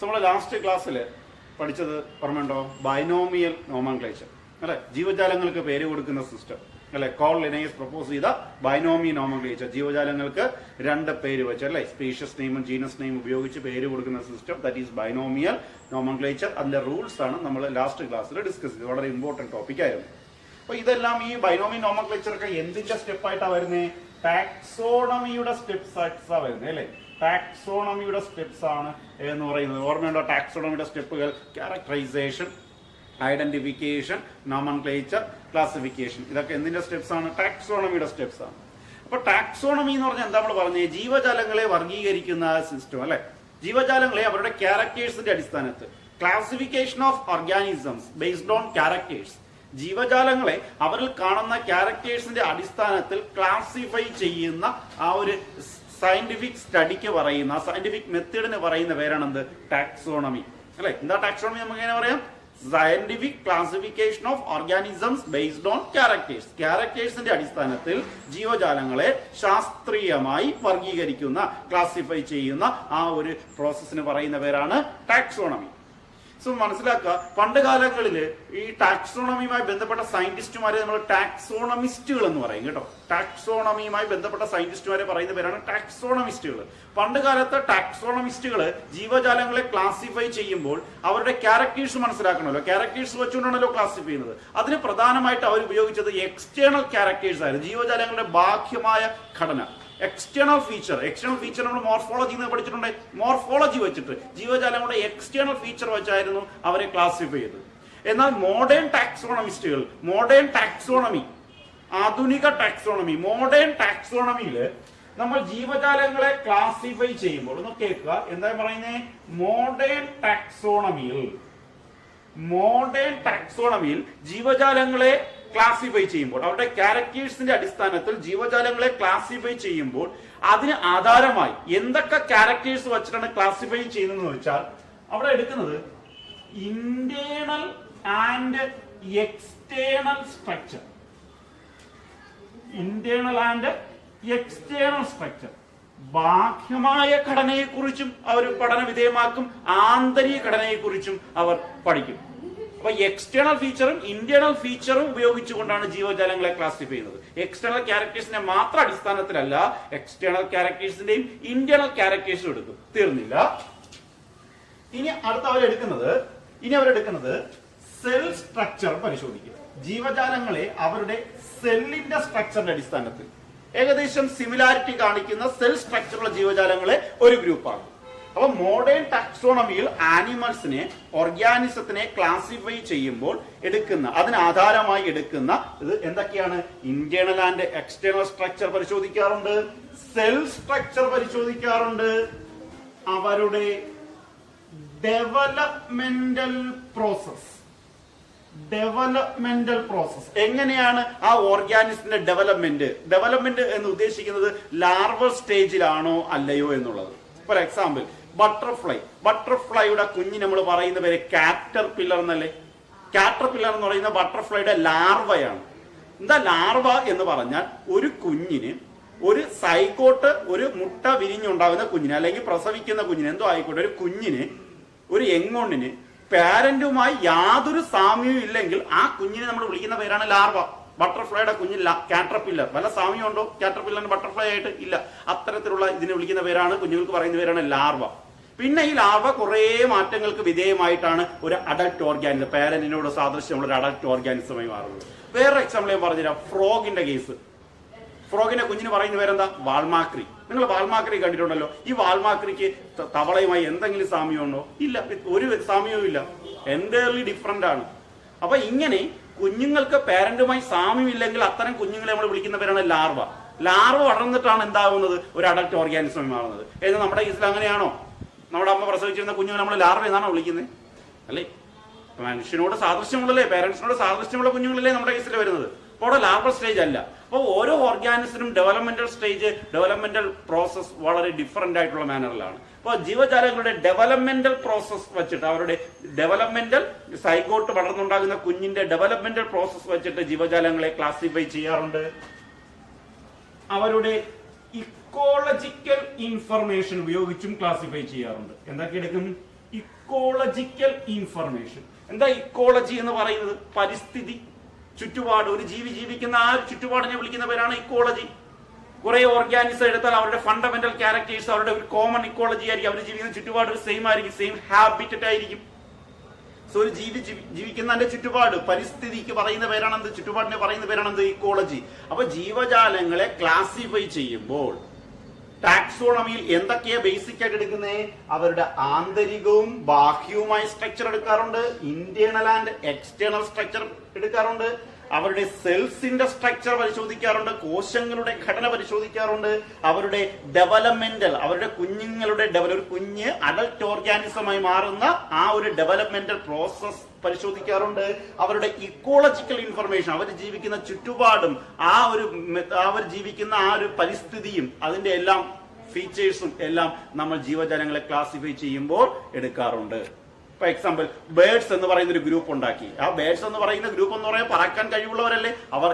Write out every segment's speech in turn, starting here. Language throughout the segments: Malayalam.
നമ്മുടെ ലാസ്റ്റ് ക്ലാസ്സിൽ പഠിച്ചത് ഓർമ്മയുണ്ടോ? ബൈനോമിയൽ നോമൻക്ലേച്ചർ അല്ലെ, ജീവജാലങ്ങൾക്ക് പേര് കൊടുക്കുന്ന സിസ്റ്റം അല്ലെ. കോൾ ലിനേയസ് പ്രപ്പോസ് ചെയ്ത ബൈനോമിയൽ നോമൻക്ലേച്ചർ, ജീവജാലങ്ങൾക്ക് രണ്ട് പേര് വെച്ച് അല്ലെ, സ്പീഷ്യസ് നെയിമും ജീനസ് നെയിമും ഉപയോഗിച്ച് പേര് കൊടുക്കുന്ന system, that is binomial nomenclature. അതിന്റെ റൂൾസ് ആണ് നമ്മൾ ലാസ്റ്റ് ക്ലാസ്സിൽ ഡിസ്കസ് ചെയ്തത്. വളരെ ഇമ്പോർട്ടന്റ് ടോപ്പിക് ആയിരുന്നു. അപ്പൊ ഇതെല്ലാം ഈ ബൈനോമിയൽ നോമൻക്ലേച്ചർ ഒക്കെ എന്തിന്റെ സ്റ്റെപ്പായിട്ടാണ് വരുന്നത്? ടാക്സോണമിയുടെ സ്റ്റെപ്സ് ആയിട്ടാണ് വരുന്നത് അല്ലെ. ടാക്സോണമിയുടെ സ്റ്റെപ്സ് ആണ് എന്ന് പറയുന്നത്. ഓർമ്മയുണ്ടോ ടാക്സോണമിയുടെ സ്റ്റെപ്പുകൾ? Characterization, identification, nomenclature, classification. ഇതൊക്കെ എന്തിന്റെ സ്റ്റെപ്സ് ആണ്? ടാക്സോണമിയുടെ സ്റ്റെപ്സ് ആണ്. അപ്പൊ ടാക്സോണമി എന്ന് പറഞ്ഞാൽ എന്താ നമ്മൾ പറഞ്ഞത്? ജീവജാലങ്ങളെ വർഗീകരിക്കുന്ന സിസ്റ്റം അല്ലെ. ജീവജാലങ്ങളെ അവരുടെ ക്യാരക്ടേഴ്സിന്റെ അടിസ്ഥാനത്തിൽ, classification of organisms based on characters, ജീവജാലങ്ങളെ അവരിൽ കാണുന്ന ക്യാരക്ടേഴ്സിന്റെ അടിസ്ഥാനത്തിൽ ക്ലാസിഫൈ ചെയ്യുന്ന ആ ഒരു സയന്റിഫിക് സ്റ്റഡിക്ക് പറയുന്ന, സയന്റിഫിക് മെത്തേഡിന് പറയുന്ന പേരാണ് എന്ത്? ടാക്സോണമി അല്ലെ. എന്താ ടാക്സോണമി? നമുക്ക് എങ്ങനെ പറയാം? Scientific classification of organisms based on characters. ക്യാരക്ടേഴ്സിന്റെ അടിസ്ഥാനത്തിൽ ജീവജാലങ്ങളെ ശാസ്ത്രീയമായി വർഗീകരിക്കുന്ന, ക്ലാസിഫൈ ചെയ്യുന്ന ആ ഒരു പ്രോസസ്സിന് പറയുന്ന പേരാണ് ടാക്സോണമി. സോ മനസ്സിലാക്കുക, പണ്ട് കാലങ്ങളിൽ ഈ ടാക്സോണമിയുമായി ബന്ധപ്പെട്ട സയന്റിസ്റ്റുമാരെ നമ്മൾ ടാക്സോണമിസ്റ്റുകൾ എന്ന് പറയും കേട്ടോ. ടാക്സോണമിയുമായി ബന്ധപ്പെട്ട സയന്റിസ്റ്റുമാരെ പറയുന്ന പേരാണ് ടാക്സോണമിസ്റ്റുകൾ. പണ്ട് കാലത്ത് ടാക്സോണമിസ്റ്റുകൾ ജീവജാലങ്ങളെ ക്ലാസിഫൈ ചെയ്യുമ്പോൾ അവരുടെ ക്യാരക്ടേഴ്സ് മനസ്സിലാക്കണമല്ലോ. ക്യാരക്ടേഴ്സ് വെച്ചുകൊണ്ടാണല്ലോ ക്ലാസിഫൈ ചെയ്യുന്നത്. അതിന് പ്രധാനമായിട്ട് അവർ ഉപയോഗിച്ചത് എക്സ്റ്റേണൽ ക്യാരക്ടേഴ്സ് ആയിരുന്നു. ജീവജാലങ്ങളുടെ ബാഹ്യമായ ഘടന, എക്സ്റ്റേണൽ ഫീച്ചർ. എക്സ്റ്റേണൽ ഫീച്ചർ നമ്മൾ മോർഫോളജി എന്ന് പഠിച്ചിട്ടുണ്ട്. മോർഫോളജി വെച്ചിട്ട് ജീവജാലങ്ങളുടെ എക്സ്റ്റേണൽ ഫീച്ചർ വെച്ചായിരുന്നു അവരെ ക്ലാസിഫൈ ചെയ്തത്. എന്നാൽ മോഡേൺ ടാക്സോണമിസ്റ്റുകൾ, മോഡേൺ ടാക്സോണമി, ആധുനിക ടാക്സോണമി, മോഡേൺ ടാക്സോണമിയിൽ നമ്മൾ ജീവജാലങ്ങളെ ക്ലാസിഫൈ ചെയ്യുമ്പോൾ, ഒന്ന് കേൾക്കുക എന്താ പറയുന്നത്? മോഡേൺ ടാക്സോണമിയിൽ ജീവജാലങ്ങളെ ക്ലാസിഫൈ ചെയ്യുമ്പോൾ, അവരുടെ ക്യാരക്ടേഴ്സിന്റെ അടിസ്ഥാനത്തിൽ ജീവജാലങ്ങളെ ക്ലാസിഫൈ ചെയ്യുമ്പോൾ അതിന് ആധാരമായി എന്തൊക്കെ ക്യാരക്ടേഴ്സ് വെച്ചിട്ടാണ് ക്ലാസിഫൈ ചെയ്യുന്നതെന്ന് വെച്ചാൽ അവിടെ എടുക്കുന്നത് internal and external structure. Internal and external structure, ബാഹ്യമായ ഘടനയെക്കുറിച്ചും അവർ പഠന വിധേയമാക്കും, ആന്തരിക ഘടനയെക്കുറിച്ചും അവർ പഠിക്കും. അപ്പൊ എക്സ്റ്റേണൽ ഫീച്ചറും ഇന്റേണൽ ഫീച്ചറും ഉപയോഗിച്ചുകൊണ്ടാണ് ജീവജാലങ്ങളെ ക്ലാസിഫൈ ചെയ്യുന്നത്. എക്സ്റ്റേണൽ ക്യാരക്ടേഴ്സിന്റെ മാത്രം അടിസ്ഥാനത്തിലല്ല, എക്സ്റ്റേണൽ ക്യാരക്ടേഴ്സിന്റെയും ഇന്റേണൽ ക്യാരക്ടേഴ്സും എടുക്കും. തീർന്നില്ല. ഇനി അടുത്ത അവരെടുക്കുന്നത് സെൽ സ്ട്രക്ചർ പരിശോധിക്കുക. ജീവജാലങ്ങളെ അവരുടെ സെല്ലിന്റെ സ്ട്രക്ചറിന്റെ അടിസ്ഥാനത്തിൽ ഏകദേശം സിമിലാരിറ്റി കാണിക്കുന്ന സെൽ സ്ട്രക്ചറുള്ള ജീവജാലങ്ങളെ ഒരു ഗ്രൂപ്പാണ്. അപ്പൊ മോഡേൺ ടാക്സോണമിയിൽ ആനിമൽസിനെ, ഓർഗാനിസത്തിനെ ക്ലാസിഫൈ ചെയ്യുമ്പോൾ അതിന് ആധാരമായി എടുക്കുന്ന ഇത് എന്തൊക്കെയാണ്? ഇന്റേണൽ ആൻഡ് എക്സ്റ്റേണൽ സ്ട്രക്ചർ പരിശോധിക്കാറുണ്ട്, സെൽ സ്ട്രക്ചർ പരിശോധിക്കാറുണ്ട്, അവരുടെ ഡെവലപ്മെന്റൽ പ്രോസസ്. എങ്ങനെയാണ് ആ ഓർഗാനിസത്തിന്റെ ഡെവലപ്മെന്റ് എന്ന് ഉദ്ദേശിക്കുന്നത്? ലാർവൽ സ്റ്റേജിലാണോ അല്ലയോ എന്നുള്ളത്. ഫോർ എക്സാമ്പിൾ, ബട്ടർഫ്ലൈയുടെ കുഞ്ഞിന് നമ്മൾ പറയുന്ന പേര് കാറ്റർപില്ലർ എന്നല്ലേ. കാറ്റർപില്ലർ എന്ന് പറയുന്ന ബട്ടർഫ്ലൈയുടെ ലാർവയാണ്. എന്താ ലാർവ എന്ന് പറഞ്ഞാൽ? ഒരു കുഞ്ഞിന്, ഒരു സൈഗോട്ട്, ഒരു മുട്ട വിരിഞ്ഞുണ്ടാകുന്ന കുഞ്ഞിന് അല്ലെങ്കിൽ പ്രസവിക്കുന്ന കുഞ്ഞിന്, എന്തോ ആയിക്കോട്ടെ, ഒരു കുഞ്ഞിന്, ഒരു യങ്ങോണിന് പാരന്റുമായി യാതൊരു സാമ്യവും ഇല്ലെങ്കിൽ ആ കുഞ്ഞിനെ നമ്മൾ വിളിക്കുന്ന പേരാണ് ലാർവ. ബട്ടർഫ്ലൈയുടെ കുഞ്ഞിൽ കാറ്റർപില്ലർ വല്ല സാമ്യമുണ്ടോ കാറ്റർപില്ലറിന് ബട്ടർഫ്ലൈ ആയിട്ട്? ഇല്ല. അത്തരത്തിലുള്ള ഇതിനെ വിളിക്കുന്ന പേരാണ്, കുഞ്ഞുങ്ങൾക്ക് പറയുന്ന പേരാണ് ലാർവ. പിന്നെ ഈ ലാർവ കുറെ മാറ്റങ്ങൾക്ക് വിധേയമായിട്ടാണ് ഒരു അഡൽട്ട് ഓർഗാനിസം, പാരന്റിനോട് സാദൃശ്യമുള്ള ഒരു അഡൽട്ട് ഓർഗാനിസമായി മാറുന്നത്. വേറെ എക്സാമ്പിൾ ഞാൻ പറഞ്ഞുതരാം. ഫ്രോഗിന്റെ കേസ്. ഫ്രോഗിന്റെ കുഞ്ഞിന് പറയുന്ന പേരെന്താ? വാൾമാക്രി. നിങ്ങൾ വാൾമാക്രി കണ്ടിട്ടുണ്ടല്ലോ. ഈ വാൾമാക്രിക്ക് തവളയുമായി എന്തെങ്കിലും സാമ്യമുണ്ടോ? ഇല്ല, ഒരു സാമ്യവും ഇല്ല. എൻറ്റയർലി ഡിഫറെന്റ് ആണ്. അപ്പൊ ഇങ്ങനെ കുഞ്ഞുങ്ങൾക്ക് പാരന്റുമായി സാമ്യമില്ലെങ്കിൽ അത്തരം കുഞ്ഞുങ്ങളെ നമ്മൾ വിളിക്കുന്ന പേരാണ് ലാർവ. ലാർവ വളർന്നിട്ടാണ് എന്താവുന്നത്? ഒരു അഡൽട്ട് ഓർഗാനിസമായി മാറുന്നത്. ഏത് നമ്മുടെ കേസിൽ അങ്ങനെയാണോ? നമ്മുടെ അമ്മ പ്രസവിച്ചിരുന്ന കുഞ്ഞുങ്ങൾ നമ്മൾ ലാർവ എന്നാണോ വിളിക്കുന്നത്? അല്ലേ? മനുഷ്യനോട് സാദൃശ്യമുള്ളല്ലേ, പാരന്റ്സിനോട് സാദൃശ്യമുള്ള കുഞ്ഞുങ്ങളല്ലേ നമ്മുടെ കേസിൽ വരുന്നത്. അപ്പോൾ അവിടെ ലാർവൽ സ്റ്റേജ് അല്ല. അപ്പോൾ ഓരോ ഓർഗാനിസിനും ഡെവലപ്മെന്റൽ സ്റ്റേജ്, ഡെവലപ്മെന്റൽ പ്രോസസ് വളരെ ഡിഫറെന്റ് ആയിട്ടുള്ള മാനറിലാണ്. അപ്പോൾ ജീവജാലങ്ങളുടെ ഡെവലപ്മെന്റൽ പ്രോസസ് വെച്ചിട്ട്, അവരുടെ ഡെവലപ്മെന്റൽ സൈഗോട്ട് വളർന്നുണ്ടാകുന്ന കുഞ്ഞിന്റെ ഡെവലപ്മെന്റൽ പ്രോസസ് വെച്ചിട്ട് ജീവജാലങ്ങളെ ക്ലാസിഫൈ ചെയ്യാറുണ്ട്. അവരുടെ ഇക്കോളജിക്കൽ ഇൻഫർമേഷൻ ഉപയോഗിച്ചും ക്ലാസിഫൈ ചെയ്യാറുണ്ട്. എന്തൊക്കെ എടുക്കും? Ecological information. എന്താ ഇക്കോളജി എന്ന് പറയുന്നത്? പരിസ്ഥിതി, ചുറ്റുപാട്. ഒരു ജീവി ജീവിക്കുന്ന ആ ചുറ്റുപാടിനെ വിളിക്കുന്ന പേരാണ് ഇക്കോളജി. കുറെ ഓർഗാനിസം എടുത്താൽ അവരുടെ ഫണ്ടമെന്റൽ ക്യാരക്ടേഴ്സ്, അവരുടെ ഒരു കോമൺ ഇക്കോളജി ആയിരിക്കും. അവർ ജീവിക്കുന്ന ചുറ്റുപാട് ഒരു സെയിം ആയിരിക്കും, സെയിം ഹാബിറ്ററ്റ് ആയിരിക്കും. സോ ഒരു ജീവി ജീവിക്കുന്നതിന്റെ ചുറ്റുപാട്, പരിസ്ഥിതിക്ക് പറയുന്ന പേരാണെന്ത്? ചുറ്റുപാടിനെ പറയുന്ന പേരാണെന്ത്? ഇക്കോളജി. അപ്പൊ ജീവജാലങ്ങളെ ക്ലാസിഫൈ ചെയ്യുമ്പോൾ ടാക്സോണമിയിൽ എന്തൊക്കെയാ ബേസിക് ആയിട്ട് എടുക്കുന്നത്? അവരുടെ ആന്തരികവും ബാഹ്യവുമായ സ്ട്രക്ചർ എടുക്കാറുണ്ട്, ഇന്റേണൽ ആൻഡ് എക്സ്റ്റേണൽ സ്ട്രക്ചർ എടുക്കാറുണ്ട്, അവരുടെ സെൽസിന്റെ സ്ട്രക്ചർ പരിശോധിക്കാറുണ്ട്, കോശങ്ങളുടെ ഘടന പരിശോധിക്കാറുണ്ട്, അവരുടെ ഡെവലപ്മെന്റൽ, അവരുടെ കുഞ്ഞുങ്ങളുടെ ഒരു കുഞ്ഞ് അഡൽട്ട് ഓർഗാനിസമായി മാറുന്ന ആ ഒരു ഡെവലപ്മെന്റൽ പ്രോസസ് പരിശോധിക്കാറുണ്ട്, അവരുടെ ഇക്കോളജിക്കൽ ഇൻഫർമേഷൻ, അവർ ജീവിക്കുന്ന ചുറ്റുപാടും അവർ ജീവിക്കുന്ന ആ ഒരു പരിസ്ഥിതിയും അതിന്റെ എല്ലാം ഫീച്ചേഴ്സും എല്ലാം നമ്മൾ ജീവജാലങ്ങളെ ക്ലാസിഫൈ ചെയ്യുമ്പോൾ എടുക്കാറുണ്ട്. ഫോർ എക്സാമ്പിൾ, ബേർഡ്സ് എന്ന് പറയുന്ന ഒരു ഗ്രൂപ്പ് ഉണ്ടാക്കി. ആ ബേർഡ്സ് എന്ന് പറയുന്ന ഗ്രൂപ്പ് എന്ന് പറയാൻ പറക്കാൻ കഴിവുള്ളവരല്ലേ? അവർ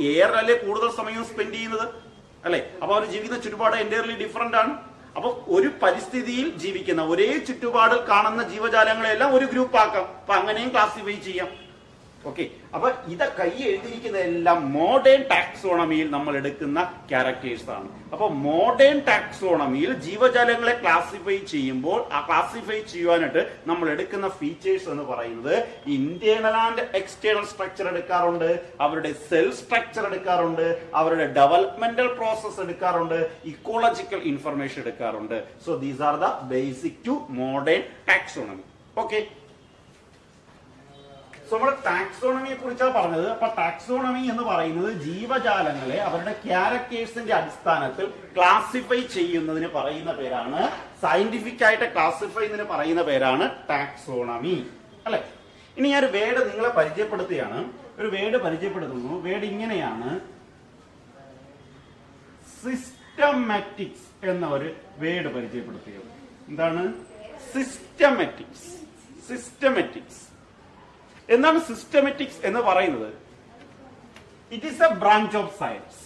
എയറിലല്ലേ കൂടുതൽ സമയം സ്പെൻഡ് ചെയ്യുന്നത്, അല്ലെ? അപ്പൊ അവർ ജീവിക്കുന്ന ചുറ്റുപാട് എൻറ്റയർലി ഡിഫറെന്റ് ആണ്. അപ്പൊ ഒരു പരിസ്ഥിതിയിൽ ജീവിക്കുന്ന ഒരേ ചുറ്റുപാടിൽ കാണുന്ന ജീവജാലങ്ങളെല്ലാം ഒരു ഗ്രൂപ്പ് ആക്കാം. അപ്പൊ അങ്ങനെയും ക്ലാസിഫൈ ചെയ്യാം. ഓക്കെ, അപ്പൊ ഇതൊക്കെ ഈ എഴുതിയിരിക്കുന്നതെല്ലാം മോഡേൺ ടാക്സോണമിയിൽ നമ്മൾ എടുക്കുന്ന ക്യാരക്ടേഴ്സ് ആണ്. അപ്പൊ മോഡേൺ ടാക്സോണമിയിൽ ജീവജാലങ്ങളെ ക്ലാസിഫൈ ചെയ്യുമ്പോൾ ആ ക്ലാസിഫൈ ചെയ്യുവാനായിട്ട് നമ്മൾ എടുക്കുന്ന ഫീച്ചേഴ്സ് എന്ന് പറയുന്നത് ഇന്റേണൽ ആൻഡ് എക്സ്റ്റേണൽ സ്ട്രക്ചർ എടുക്കാറുണ്ട്, അവരുടെ സെൽ സ്ട്രക്ചർ എടുക്കാറുണ്ട്, അവരുടെ ഡെവലപ്മെന്റൽ പ്രോസസ് എടുക്കാറുണ്ട്, ഇക്കോളജിക്കൽ ഇൻഫർമേഷൻ എടുക്കാറുണ്ട്. So these are the basic to modern taxonomy. Okay, so നമ്മൾ ടാക്സോണമിയെ കുറിച്ചാണ് പറഞ്ഞത്. അപ്പൊ ടാക്സോണമി എന്ന് പറയുന്നത് ജീവജാലങ്ങളെ അവരുടെ ക്യാരക്ടേഴ്സിന്റെ അടിസ്ഥാനത്തിൽ ക്ലാസിഫൈ ചെയ്യുന്നതിന് പറയുന്ന പേരാണ്, സയന്റിഫിക് ആയിട്ട് ക്ലാസിഫൈ ചെയ്യുന്നതിന് പറയുന്ന പേരാണ് ടാക്സോണമി, അല്ലെ? ഇനി ഞാൻ ഒരു വേർഡ് നിങ്ങളെ പരിചയപ്പെടുത്തുകയാണ്. ഒരു വേർഡ് പരിചയപ്പെടുത്തുന്നു. വേർഡ് ഇങ്ങനെയാണ്, സിസ്റ്റമാറ്റിക്സ് എന്ന ഒരു വേർഡ് പരിചയപ്പെടുത്തുക. എന്താണ് സിസ്റ്റമാറ്റിക്സ്? സിസ്റ്റമാറ്റിക്സ് എന്താണ് സിസ്റ്റമാറ്റിക്സ് എന്ന് പറയുന്നത്? It is a branch of science.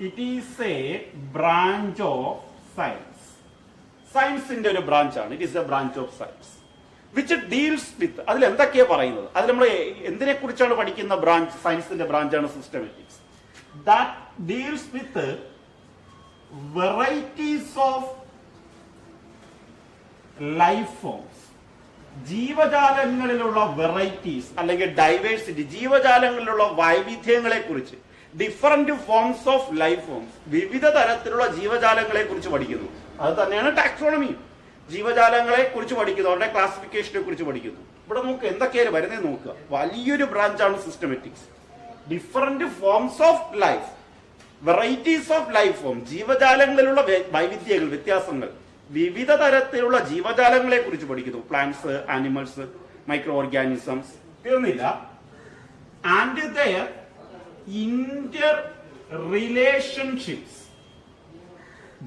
It is a branch of science. സയൻസിന്റെ ഒരു ബ്രാഞ്ചാണ്. It is a branch of science which deals with, അതിൽ എന്തൊക്കെയാ പറയുന്നത്? അതിൽ നമ്മൾ എന്തിനെ കുറിച്ചാണ് പഠിക്കുന്ന ബ്രാഞ്ച്? സയൻസിന്റെ ബ്രാഞ്ചാണ് systematics. That deals with varieties of life forms. ജീവജാലങ്ങളിലുള്ള വെറൈറ്റീസ് അല്ലെങ്കിൽ ഡൈവേഴ്സിറ്റി, ജീവജാലങ്ങളിലുള്ള വൈവിധ്യങ്ങളെ കുറിച്ച്, different forms of life forms, വിവിധ തരത്തിലുള്ള ജീവജാലങ്ങളെ കുറിച്ച് പഠിക്കുന്നു. അത് തന്നെയാണ് ടാക്സോണമി. ജീവജാലങ്ങളെ കുറിച്ച് പഠിക്കുന്നു, അവരുടെ ക്ലാസിഫിക്കേഷനെ കുറിച്ച് പഠിക്കുന്നു. ഇവിടെ നമുക്ക് എന്തൊക്കെയാണ് വരുന്നത് നോക്കുക. വലിയൊരു ബ്രാഞ്ചാണ് systematics. Different forms of life, varieties of life form, ജീവജാലങ്ങളിലുള്ള വൈവിധ്യങ്ങൾ, വ്യത്യാസങ്ങൾ, വിവിധ തരത്തിലുള്ള ജീവജാലങ്ങളെ കുറിച്ച് പഠിക്കുന്നു. പ്ലാന്റ്സ്, ആനിമൽസ്, മൈക്രോ ഓർഗാനിസംസ്, തീർന്നില്ല. ആൻഡ് ദെയർ ഇന്റർ റിലേഷൻഷിപ്സ്,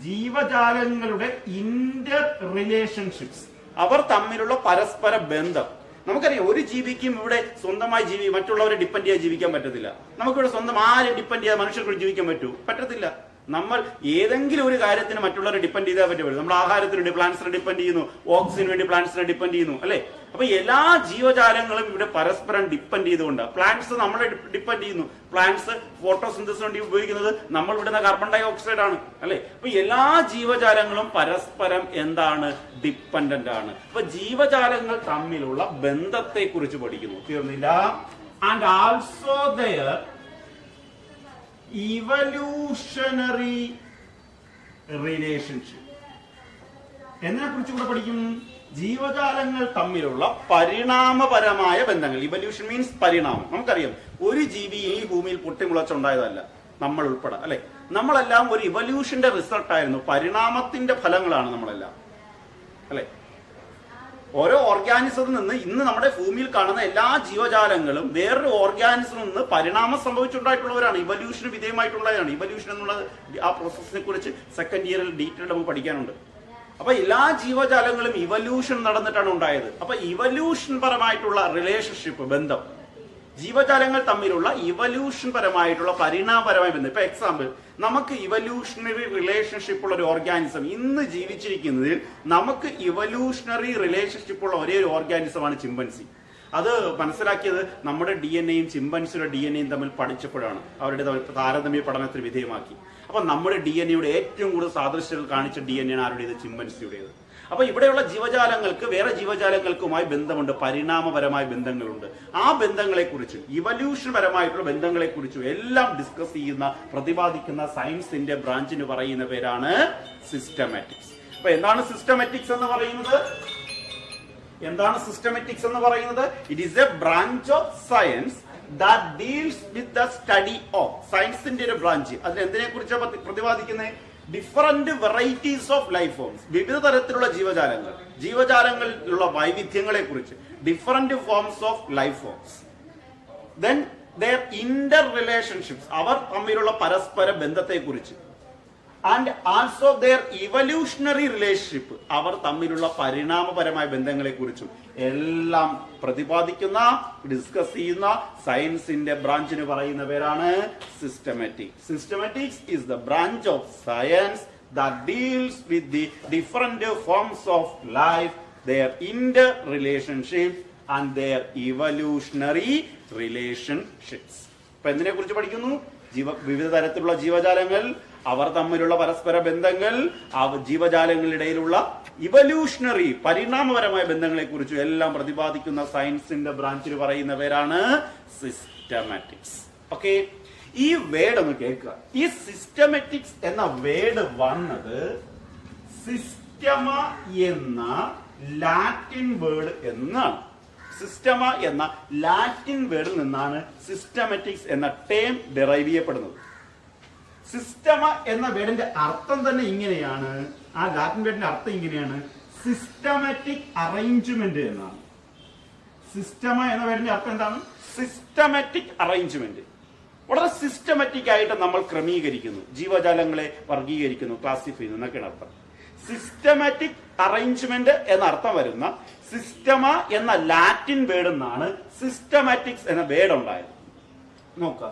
ജീവജാലങ്ങളുടെ ഇന്റർ റിലേഷൻഷിപ്സ്, അവർ തമ്മിലുള്ള പരസ്പര ബന്ധം. നമുക്കറിയാം, ഒരു ജീവിക്കും ഇവിടെ സ്വന്തമായി മറ്റുള്ളവരെ ഡിപ്പെൻഡ് ചെയ്യാൻ ജീവിക്കാൻ പറ്റത്തില്ല. നമുക്കിവിടെ സ്വന്തം ആരെ ഡിപ്പെൻഡ് ചെയ്യാൻ മനുഷ്യർക്ക് ജീവിക്കാൻ പറ്റത്തില്ല. നമ്മൾ ഏതെങ്കിലും ഒരു കാര്യത്തിന് മറ്റുള്ളവരെ ഡിപ്പെൻഡ് ചെയ്താൽ പറ്റും. നമ്മൾ ആഹാരത്തിന് വേണ്ടി പ്ലാന്റ്സിനെ ഡിപ്പെൻഡ് ചെയ്യുന്നു, ഓക്സിജന് വേണ്ടി പ്ലാന്റ്സിനെ ഡിപ്പെൻഡ് ചെയ്യുന്നു, അല്ലെ? അപ്പൊ എല്ലാ ജീവജാലങ്ങളും ഇവിടെ പരസ്പരം ഡിപ്പെൻഡ് ചെയ്തുകൊണ്ട്, പ്ലാന്റ്സ് നമ്മളെ ഡിപ്പെൻഡ് ചെയ്യുന്നു. പ്ലാന്റ്സ് ഫോട്ടോസിന്തസിന് വേണ്ടി ഉപയോഗിക്കുന്നത് നമ്മൾ വിടുന്ന കാർബൺ ഡൈ ഓക്സൈഡ് ആണ്, അല്ലെ? അപ്പൊ എല്ലാ ജീവജാലങ്ങളും പരസ്പരം എന്താണ്? ഡിപ്പെൻഡന്റ് ആണ്. അപ്പൊ ജീവജാലങ്ങൾ തമ്മിലുള്ള ബന്ധത്തെ കുറിച്ച് പഠിക്കുന്നു. തീർന്നില്ല. And also there evolutionary relationship എന്നതിനെ കുറിച്ച് കൂടെ പഠിക്കും. ജീവജാലങ്ങൾ തമ്മിലുള്ള പരിണാമപരമായ ബന്ധങ്ങൾ. ഇവല്യൂഷൻ മീൻസ് പരിണാമം. നമുക്കറിയാം, ഒരു ജീവി ഈ ഭൂമിയിൽ പൊട്ടിമുളച്ചുണ്ടായതല്ല, നമ്മൾ ഉൾപ്പെടെ, അല്ലെ? നമ്മളെല്ലാം ഒരു ഇവല്യൂഷന്റെ റിസൾട്ട് ആയിരുന്നു. പരിണാമത്തിന്റെ ഫലങ്ങളാണ് നമ്മളെല്ലാം, അല്ലെ? ഓരോ ഓർഗാനിസത്തിൽ നിന്ന് ഇന്ന് നമ്മുടെ ഭൂമിയിൽ കാണുന്ന എല്ലാ ജീവജാലങ്ങളും വേറൊരു ഓർഗാനിസത്തിൽ നിന്ന് പരിണാമം സംഭവിച്ചുണ്ടായിട്ടുള്ളവരാണ്, ഇവല്യൂഷന് വിധേയമായിട്ടുള്ളവരാണ്. ഇവല്യൂഷൻ എന്നുള്ള ആ പ്രോസസ്സിനെ കുറിച്ച് സെക്കൻഡ് ഇയറിൽ ഡീറ്റെയിൽ നമുക്ക് പഠിക്കാനുണ്ട്. അപ്പൊ എല്ലാ ജീവജാലങ്ങളും ഇവല്യൂഷൻ നടന്നിട്ടാണ് ഉണ്ടായത്. അപ്പൊ ഇവല്യൂഷൻ പരമായിട്ടുള്ള റിലേഷൻഷിപ്പ്, ബന്ധം ജീവജാലങ്ങൾ തമ്മിലുള്ള ഇവല്യൂഷൻ പരമായിട്ടുള്ള പരിണാമപരമായ ബന്ധം. ഇപ്പൊ എക്സാമ്പിൾ, നമുക്ക് ഇവല്യൂഷണറി റിലേഷൻഷിപ്പ് ഉള്ള ഒരു ഓർഗാനിസം ഇന്ന് ജീവിച്ചിരിക്കുന്നതിൽ നമുക്ക് ഇവല്യൂഷണറി റിലേഷൻഷിപ്പ് ഉള്ള ഒരേ ഒരു ഓർഗാനിസമാണ് ചിമ്പൻസി. അത് മനസ്സിലാക്കിയത് നമ്മുടെ DNA-യും ചിമ്പൻസിയുടെ DNA-യും തമ്മിൽ പഠിച്ചപ്പോഴാണ്, അവരുടെ താരതമ്യ പഠനത്തിന് വിധേയമാക്കി. അപ്പൊ നമ്മുടെ DNA-യുടെ ഏറ്റവും കൂടുതൽ സാദൃശ്യങ്ങൾ കാണിച്ച DNA ആണ് ആരുടേത്? ചിമ്പൻസിയുടേത്. അപ്പൊ ഇവിടെയുള്ള ജീവജാലങ്ങൾക്ക് വേറെ ജീവജാലങ്ങൾക്കുമായി ബന്ധമുണ്ട്, പരിണാമപരമായ ബന്ധങ്ങളുണ്ട്. ആ ബന്ധങ്ങളെ കുറിച്ചും ഇവല്യൂഷൻ പരമായിട്ടുള്ള ബന്ധങ്ങളെ കുറിച്ചും എല്ലാം ഡിസ്കസ് ചെയ്യുന്ന, പ്രതിപാദിക്കുന്ന സയൻസിന്റെ ബ്രാഞ്ചിന് പറയുന്ന പേരാണ് സിസ്റ്റമാറ്റിക്സ്. അപ്പൊ എന്താണ് സിസ്റ്റമാറ്റിക്സ് എന്ന് പറയുന്നത്? It is a branch of science that deals with the study of, സയൻസിന്റെ ഒരു ബ്രാഞ്ച്. അതിൽ എന്തിനെ കുറിച്ചാണ് പ്രതിപാദിക്കുന്നത്? Different varieties of life forms, വിവിധ തരത്തിലുള്ള ജീവജാലങ്ങളിലുള്ള വൈവിധ്യങ്ങളെ കുറിച്ച്, different forms of life forms. Then their interrelationships, അവർ തമ്മിലുള്ള പരസ്പര ബന്ധത്തെ കുറിച്ച്, and also their evolutionary relationship, അവർ തമ്മിലുള്ള പരിണാമപരമായ ബന്ധങ്ങളെ കുറിച്ചും എല്ലാം പ്രതിപാദിക്കുന്ന, ഡിസ്കസ് ചെയ്യുന്ന സയൻസിന്റെ ബ്രാഞ്ചിന് പറയുന്ന പേരാണ് systematics. Systematics is the branch of science that deals with the different forms of life, their interrelationships and their evolutionary relationships. ഇപ്പൊ എന്തിനെ കുറിച്ച് പഠിക്കുന്നു? വിവിധ തരത്തിലുള്ള ജീവജാലങ്ങൾ, അവർ തമ്മിലുള്ള പരസ്പര ബന്ധങ്ങൾ, ജീവജാലങ്ങളിടയിലുള്ള ഇവല്യൂഷണറി പരിണാമപരമായ ബന്ധങ്ങളെ കുറിച്ചും എല്ലാം പ്രതിപാദിക്കുന്ന സയൻസിന്റെ ബ്രാഞ്ചിന് പറയുന്ന പേരാണ് സിസ്റ്റമാറ്റിക്സ്. ഓക്കെ, ഈ വേർഡ് ഒന്ന് കേൾക്കുക. ഈ സിസ്റ്റമാറ്റിക്സ് എന്ന വേർഡ് വന്നത് സിസ്റ്റമ എന്ന ലാറ്റിൻ വേർഡ് എന്നാണ്. സിസ്റ്റമ എന്ന ലാറ്റിൻ വേർഡിൽ നിന്നാണ് സിസ്റ്റമാറ്റിക്സ് എന്ന ടേം ഡിറൈവ് ചെയ്യപ്പെടുന്നത്. സിസ്റ്റമ എന്ന വേർഡിന്റെ അർത്ഥം തന്നെ ഇങ്ങനെയാണ്, ആ ലാറ്റിൻ വേർഡിന്റെ അർത്ഥം ഇങ്ങനെയാണ്, സിസ്റ്റമാറ്റിക് അറേഞ്ച്മെന്റ് എന്നാണ്. സിസ്റ്റമ എന്ന വേർഡിന്റെ അർത്ഥം എന്താണ്? Systematic arrangement. വളരെ സിസ്റ്റമാറ്റിക് ആയിട്ട് നമ്മൾ ക്രമീകരിക്കുന്നു, ജീവജാലങ്ങളെ വർഗീകരിക്കുന്നു, ക്ലാസിഫൈ ചെയ്യുന്നു എന്നൊക്കെയാണ് അർത്ഥം. സിസ്റ്റമാറ്റിക് അറേഞ്ച്മെന്റ് എന്ന അർത്ഥം വരുന്ന സിസ്റ്റമ എന്ന ലാറ്റിൻ വേർഡിൽ നിന്നാണ് സിസ്റ്റമാറ്റിക്സ് എന്ന വേർഡ് ഉണ്ടായത്. നോക്കുക,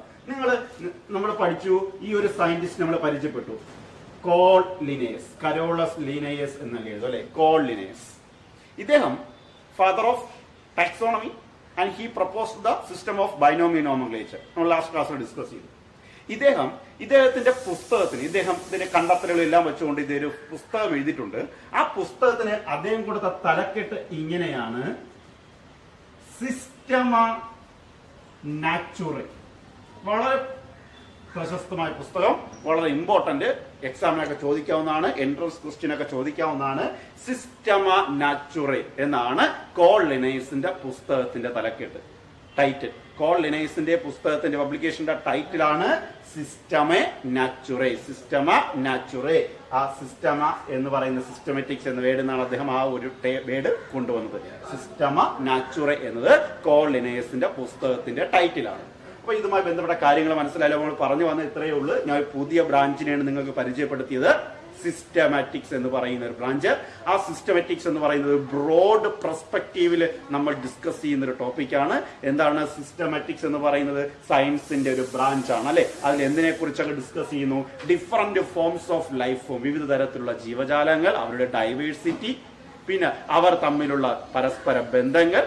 നമ്മൾ പഠിച്ചു, ഈ ഒരു സയന്റിസ്റ്റ് നമ്മൾ പരിചയപ്പെട്ടു, കോൾ ലിനേയസ്, കരോളസ് ലിനേയസ് എന്നല്ലേ എഴുതും അല്ലെ, കോൾ ലിനേയസ്. ഇദ്ദേഹം father of taxonomy and he proposed the system of binomial nomenclature. നമ്മൾ ലാസ്റ്റ് ക്ലാസ്സിൽ ഡിസ്കസ് ചെയ്തു. ഇദ്ദേഹത്തിന്റെ പുസ്തകത്തിന്, ഇദ്ദേഹത്തിന്റെ കണ്ടെത്തലുകളെല്ലാം വെച്ചുകൊണ്ട് ഇതൊരു പുസ്തകം എഴുതിയിട്ടുണ്ട്. ആ പുസ്തകത്തിന് അദ്ദേഹം കൊടുത്ത തലക്കെട്ട് ഇങ്ങനെയാണ്, സിസ്റ്റമ നാച്ചുറൽ. വളരെ പ്രശസ്തമായ പുസ്തകം, വളരെ ഇമ്പോർട്ടന്റ്, എക്സാമിനൊക്കെ ചോദിക്കാവുന്നതാണ്, എൻട്രൻസ് ക്വസ്റ്റ്യൻ ഒക്കെ ചോദിക്കാവുന്നതാണ്. സിസ്റ്റമ നാച്ചുറൽ എന്നാണ് കോൾ ലിനേയസിന്റെ പുസ്തകത്തിന്റെ തലക്കെട്ട്, ടൈറ്റിൽ. കോൾ ലിനേയസിന്റെ പുസ്തകത്തിന്റെ പബ്ലിക്കേഷന്റെ ടൈറ്റിലാണ് സിസ്റ്റമെ നാച്ചുറേ. സിസ്റ്റമ നാച്ചുറേ. ആ സിസ്റ്റമ എന്ന് പറയുന്ന സിസ്റ്റമാറ്റിക്സ് എന്ന വേർഡിൽ നിന്നാണ് അദ്ദേഹം ആ ഒരു വേർഡ് കൊണ്ടുവന്നത്. സിസ്റ്റമ നാച്ചുറേ എന്നത് കോൾ ലിനേയസിന്റെ പുസ്തകത്തിന്റെ ടൈറ്റിലാണ്. അപ്പൊ ഇതുമായി ബന്ധപ്പെട്ട കാര്യങ്ങൾ മനസ്സിലായാലും നമ്മൾ പറഞ്ഞു വന്ന ഇത്രയേ ഉള്ളൂ. ഞാൻ പുതിയ ബ്രാഞ്ചിനെയാണ് നിങ്ങൾക്ക് പരിചയപ്പെടുത്തിയത്, സിസ്റ്റമാറ്റിക്സ് എന്ന് പറയുന്ന ഒരു ബ്രാഞ്ച്. ആ സിസ്റ്റമാറ്റിക്സ് എന്ന് പറയുന്നത് ബ്രോഡ് പെർസ്പെക്റ്റീവിൽ നമ്മൾ ഡിസ്കസ് ചെയ്യുന്ന ഒരു ടോപ്പിക്കാണ്. എന്താണ് സിസ്റ്റമാറ്റിക്സ് എന്ന് പറയുന്നത്? സയൻസിന്റെ ഒരു ബ്രാഞ്ചാണ് അല്ലെ. അതിൽ എന്തിനെ കുറിച്ചൊക്കെ ഡിസ്കസ് ചെയ്യുന്നു? Different forms of life form, വിവിധ തരത്തിലുള്ള ജീവജാലങ്ങൾ, അവരുടെ ഡൈവേഴ്സിറ്റി, പിന്നെ അവർ തമ്മിലുള്ള പരസ്പര ബന്ധങ്ങൾ,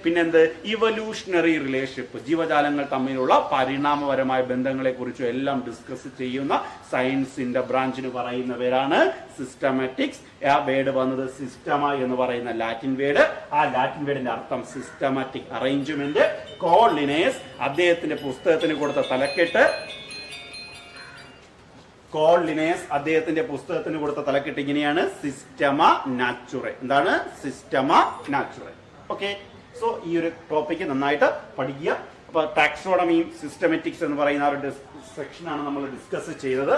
പിന്നെന്ത്, ഇവല്യൂഷണറി റിലേഷൻഷിപ്പ്, ജീവജാലങ്ങൾ തമ്മിലുള്ള പരിണാമപരമായ ബന്ധങ്ങളെ കുറിച്ചും എല്ലാം ഡിസ്കസ് ചെയ്യുന്ന സയൻസിന്റെ ബ്രാഞ്ചിന് പറയുന്ന പേരാണ് സിസ്റ്റമാറ്റിക്സ്. ആ വേർഡ് വന്നത് സിസ്റ്റമ എന്ന് പറയുന്ന ലാറ്റിൻ വേർഡ്. ആ ലാറ്റിൻ വേർഡിന്റെ അർത്ഥം സിസ്റ്റമാറ്റിക് അറേഞ്ച്മെന്റ്. കോൾ ലിനേയസ് അദ്ദേഹത്തിന്റെ പുസ്തകത്തിന് കൊടുത്ത തലക്കെട്ട്, കോൾ ലിനേയസ് അദ്ദേഹത്തിന്റെ പുസ്തകത്തിന് കൊടുത്ത തലക്കെട്ട് ഇങ്ങനെയാണ്, സിസ്റ്റമ നാച്ചുറേ. എന്താണ്? സിസ്റ്റമ നാച്ചുറേ. ഓക്കെ, സോ ഈ ഒരു ടോപ്പിക്ക് നന്നായിട്ട് പഠിക്കുക. അപ്പൊ ടാക്സോണമിയും സിസ്റ്റമാറ്റിക്സ് എന്ന് പറയുന്ന ഒരു സെക്ഷനാണ് നമ്മൾ ഡിസ്കസ് ചെയ്തത്.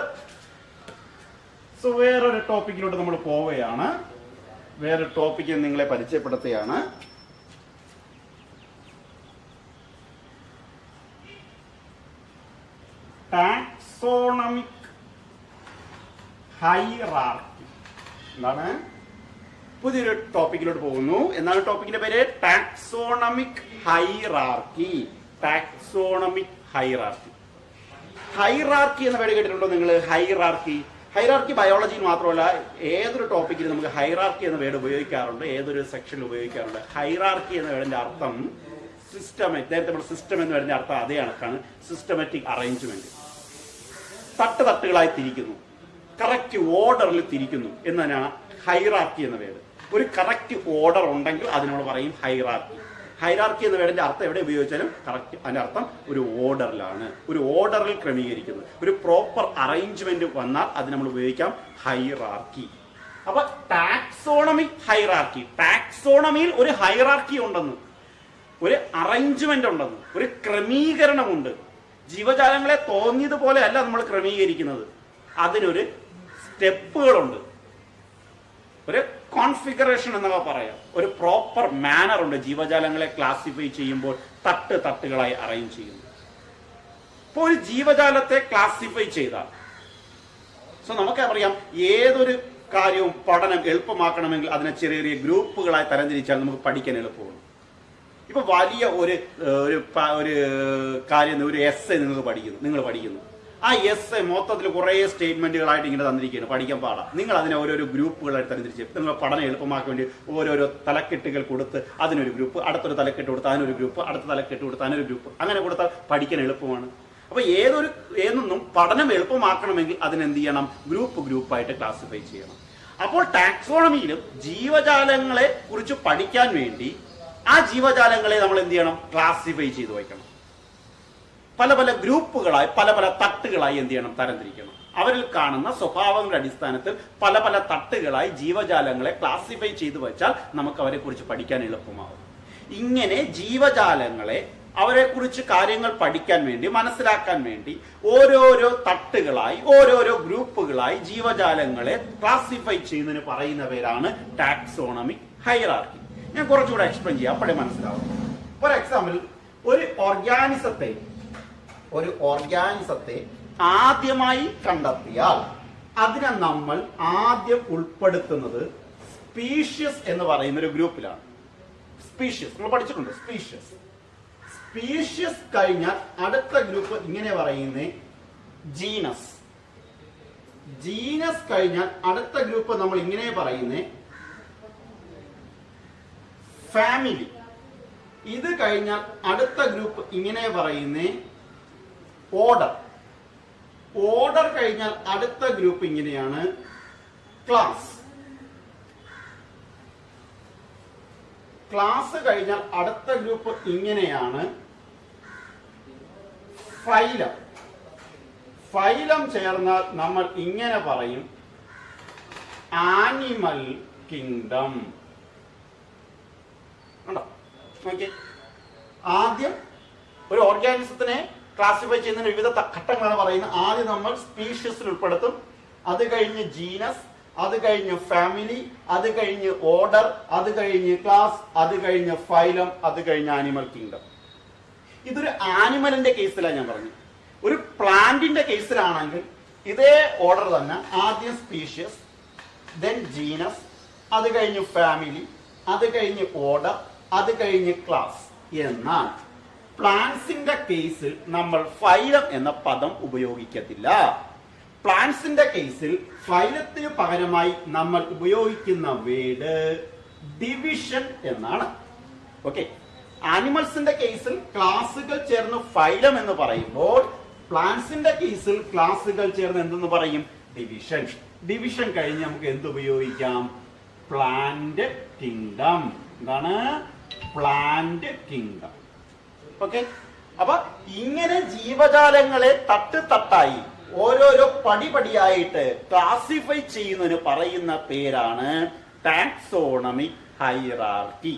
സോ വേറൊരു ടോപ്പിക്കിലോട്ട് നമ്മൾ പോവുകയാണ്. വേറൊരു ടോപ്പിക്ക് നിങ്ങളെ പരിചയപ്പെടുത്തുകയാണ്. Taxonomic hierarchy. എന്താണ്? പുതിയൊരു ടോപ്പിക്കിലോട്ട് പോകുന്നു. എന്നാണ് ടോപ്പിക്കിന്റെ പേര്? Taxonomic hierarchy. Taxonomic hierarchy. Hierarchy എന്ന പേര് കേട്ടിട്ടുണ്ടോ നിങ്ങൾ? ഹൈറാർക്കി ബയോളജിയിൽ മാത്രമല്ല ഏതൊരു ടോപ്പിക്കിൽ നമുക്ക് ഹൈറാർക്കി എന്ന വേർഡ് ഉപയോഗിക്കാറുണ്ട്, ഏതൊരു സെക്ഷനിൽ ഉപയോഗിക്കാറുണ്ട്. ഹൈറാർക്കി എന്ന വേർഡിന്റെ അർത്ഥം സിസ്റ്റമാറ്റിക്. നേരത്തെ നമ്മൾ സിസ്റ്റം എന്ന് പറയുന്ന അർത്ഥം അതേ കണക്കാണ്, സിസ്റ്റമാറ്റിക് അറേഞ്ച്മെന്റ്. തട്ടുകളായി തിരിക്കുന്നു, കറക്റ്റ് ഓർഡറിൽ തിരിക്കുന്നു എന്ന് തന്നെയാണ് ഹൈറാർക്കി എന്ന വേർഡ്. ഒരു കറക്റ്റ് ഓർഡർ ഉണ്ടെങ്കിൽ അതിനോട് പറയും ഹൈറാർക്കി. ഹൈറാർക്കി എന്ന വേർഡിന്റെ അർത്ഥം എവിടെ ഉപയോഗിച്ചാലും കറക്റ്റ് അതിന്റെ അർത്ഥം ഒരു ഓർഡറിലാണ്, ഒരു ഓർഡറിൽ ക്രമീകരിക്കുന്നത്, ഒരു പ്രോപ്പർ അറേഞ്ച്മെന്റ് വന്നാൽ അത് നമ്മൾ ഉപയോഗിക്കാം ഹൈറാർക്കി. അപ്പൊ ടാക്സോണമിക് ഹൈറാർക്കി, ടാക്സോണമിയിൽ ഒരു ഹൈറാർക്കി ഉണ്ടെന്ന്, ഒരു അറേഞ്ച്മെന്റ് ഉണ്ടെന്ന്, ഒരു ക്രമീകരണമുണ്ട്. ജീവജാലങ്ങളെ തോന്നിയതുപോലെ അല്ല നമ്മൾ ക്രമീകരിക്കുന്നത്, അതിനൊരു സ്റ്റെപ്പുകളുണ്ട്, ഒരു കോൺഫിഗറേഷൻ എന്നൊക്കെ പറയാം, ഒരു പ്രോപ്പർ മാനർ ഉണ്ട്. ജീവജാലങ്ങളെ ക്ലാസിഫൈ ചെയ്യുമ്പോൾ തട്ടുകളായി അറേഞ്ച് ചെയ്യുന്നു. ഇപ്പോൾ ഒരു ജീവജാലത്തെ ക്ലാസിഫൈ ചെയ്താൽ നമുക്കറിയാം ഏതൊരു കാര്യവും പഠനം എളുപ്പമാക്കണമെങ്കിൽ അതിനെ ചെറിയ ചെറിയ ഗ്രൂപ്പുകളായി തരംതിരിച്ചാൽ നമുക്ക് പഠിക്കാൻ എളുപ്പമാണ്. ഇപ്പൊ വലിയ ഒരു കാര്യം, ഒരു എസ്സേ നിങ്ങൾ പഠിക്കുന്നു. ആ എസ്സേ മൊത്തത്തിൽ കുറേ സ്റ്റേറ്റ്മെന്റുകളായിട്ട് ഇങ്ങനെ തന്നിരിക്കുകയാണ്, പഠിക്കാൻ പാടാം. നിങ്ങൾ അതിനെ ഓരോരോ ഗ്രൂപ്പുകളായിട്ട് തരംതിരിച്ച് നിങ്ങൾ പഠനം എളുപ്പമാക്കാൻ വേണ്ടി ഓരോരോ തലക്കെട്ടുകൾ കൊടുത്ത് അതിനൊരു ഗ്രൂപ്പ്, അടുത്തൊരു തലക്കെട്ട് കൊടുത്ത് അതിനൊരു ഗ്രൂപ്പ്, അടുത്ത തലക്കെട്ട് കൊടുത്ത് അതിനൊരു ഗ്രൂപ്പ്, അങ്ങനെ കൊടുത്താൽ പഠിക്കാൻ എളുപ്പമാണ്. അപ്പൊ ഏതൊന്നും പഠനം എളുപ്പമാക്കണമെങ്കിൽ അതിനെന്ത് ചെയ്യണം? ഗ്രൂപ്പായിട്ട് ക്ലാസിഫൈ ചെയ്യണം. അപ്പോൾ ടാക്സോണമിയിലും ജീവജാലങ്ങളെ കുറിച്ച് പഠിക്കാൻ വേണ്ടി ആ ജീവജാലങ്ങളെ നമ്മൾ എന്ത് ചെയ്യണം? ക്ലാസിഫൈ ചെയ്ത് വയ്ക്കണം. പല ഗ്രൂപ്പുകളായി പല തട്ടുകളായി എന്ത് ചെയ്യണം? തരംതിരിക്കണം. അവരിൽ കാണുന്ന സ്വഭാവങ്ങളുടെ അടിസ്ഥാനത്തിൽ പല തട്ടുകളായി ജീവജാലങ്ങളെ ക്ലാസിഫൈ ചെയ്തു വെച്ചാൽ നമുക്ക് അവരെ കുറിച്ച് പഠിക്കാൻ എളുപ്പമാകും. ഇങ്ങനെ ജീവജാലങ്ങളെ, അവരെ കുറിച്ച് കാര്യങ്ങൾ പഠിക്കാൻ വേണ്ടി, മനസ്സിലാക്കാൻ വേണ്ടി ഓരോരോ തട്ടുകളായി ഓരോരോ ഗ്രൂപ്പുകളായി ജീവജാലങ്ങളെ ക്ലാസിഫൈ ചെയ്യുന്നതിന് പറയുന്ന പേരാണ് ടാക്സോണമിക് ഹൈറാർക്കി. ഞാൻ കുറച്ചുകൂടെ എക്സ്പ്ലെയിൻ ചെയ്യാം, അപ്പോഴേ മനസ്സിലാവും. ഫോർ എക്സാമ്പിൾ, ഒരു ഓർഗാനിസത്തെ ആദ്യമായി കണ്ടെത്തിയാൽ അതിനെ നമ്മൾ ആദ്യം ഉൾപ്പെടുത്തുന്നത് സ്പീഷ്യസ് എന്ന് പറയുന്ന ഒരു ഗ്രൂപ്പിലാണ്. സ്പീഷ്യസ് നമ്മൾ പഠിച്ചിട്ടുണ്ട്. സ്പീഷ്യസ് കഴിഞ്ഞാൽ അടുത്ത ഗ്രൂപ്പ് ഇങ്ങനെ പറയുന്നത് ജീനസ്. ജീനസ് കഴിഞ്ഞാൽ അടുത്ത ഗ്രൂപ്പ് നമ്മൾ ഇങ്ങനെ പറയുന്നത് ഫാമിലി. ഇത് കഴിഞ്ഞാൽ അടുത്ത ഗ്രൂപ്പ് ഇങ്ങനെ പറയുന്നേ ഓർഡർ കഴിഞ്ഞാൽ അടുത്ത ഗ്രൂപ്പ് ഇങ്ങനെയാണ് ക്ലാസ് കഴിഞ്ഞാൽ അടുത്ത ഗ്രൂപ്പ് ഇങ്ങനെയാണ് ഫൈലം ചേർന്നാൽ നമ്മൾ ഇങ്ങനെ പറയും ആനിമൽ കിങ്ഡം. ആദ്യം ഒരു ഓർഗാനിസത്തിനെ ക്ലാസിഫൈ ചെയ്യുന്നതിന് വിവിധ ഘട്ടങ്ങളാണ് പറയുന്നത്. ആദ്യം നമ്മൾ സ്പീഷ്യസിൽ ഉൾപ്പെടുത്തും, അത് കഴിഞ്ഞ് ജീനസ്, അത് കഴിഞ്ഞ് ഫാമിലി, അത് കഴിഞ്ഞ് ഓർഡർ, അത് കഴിഞ്ഞ് ക്ലാസ്, അത് കഴിഞ്ഞ് ഫൈലം, അത് കഴിഞ്ഞ് ആനിമൽ കിങ്ഡം. ഇതൊരു ആനിമലിന്റെ കേസിലാണ് ഞാൻ പറഞ്ഞു. ഒരു പ്ലാന്റിന്റെ കേസിലാണെങ്കിൽ ഇതേ ഓർഡർ തന്നെ, ആദ്യം സ്പീഷ്യസ്, ദെൻ ജീനസ്, അത് കഴിഞ്ഞ് ഫാമിലി, അത് കഴിഞ്ഞ് ഓർഡർ, അത് കഴിഞ്ഞ് ക്ലാസ്. എന്നാൽ പ്ലാന്റ്സിന്റെ കേസിൽ നമ്മൾ ഫൈലം എന്ന പദം ഉപയോഗിക്കത്തില്ല. പ്ലാന്റ്സിന്റെ കേസിൽ ഫൈലത്തിന് പകരമായി നമ്മൾ ഉപയോഗിക്കുന്ന വേർഡ് ഡിവിഷൻ എന്നാണ്. ഓക്കെ, ആനിമൽസിന്റെ കേസിൽ ക്ലാസുകൾ ചേർന്ന് ഫൈലം എന്ന് പറയുമ്പോൾ പ്ലാന്റ്സിന്റെ കേസിൽ ക്ലാസുകൾ ചേർന്ന് എന്തെന്ന് പറയും? ഡിവിഷൻ. ഡിവിഷൻ കഴിഞ്ഞ് നമുക്ക് എന്ത് ഉപയോഗിക്കാം? Plant kingdom. എന്താണ്? Plant kingdom. ഓക്കെ, അപ്പൊ ഇങ്ങനെ ജീവജാലങ്ങളെ തട്ടായി ഓരോരോ പടിപടിയായിട്ട് ക്ലാസിഫൈ ചെയ്യുന്നതിന് പറയുന്ന പേരാണ് ടാക്സോണമിക് ഹൈറാർക്കി.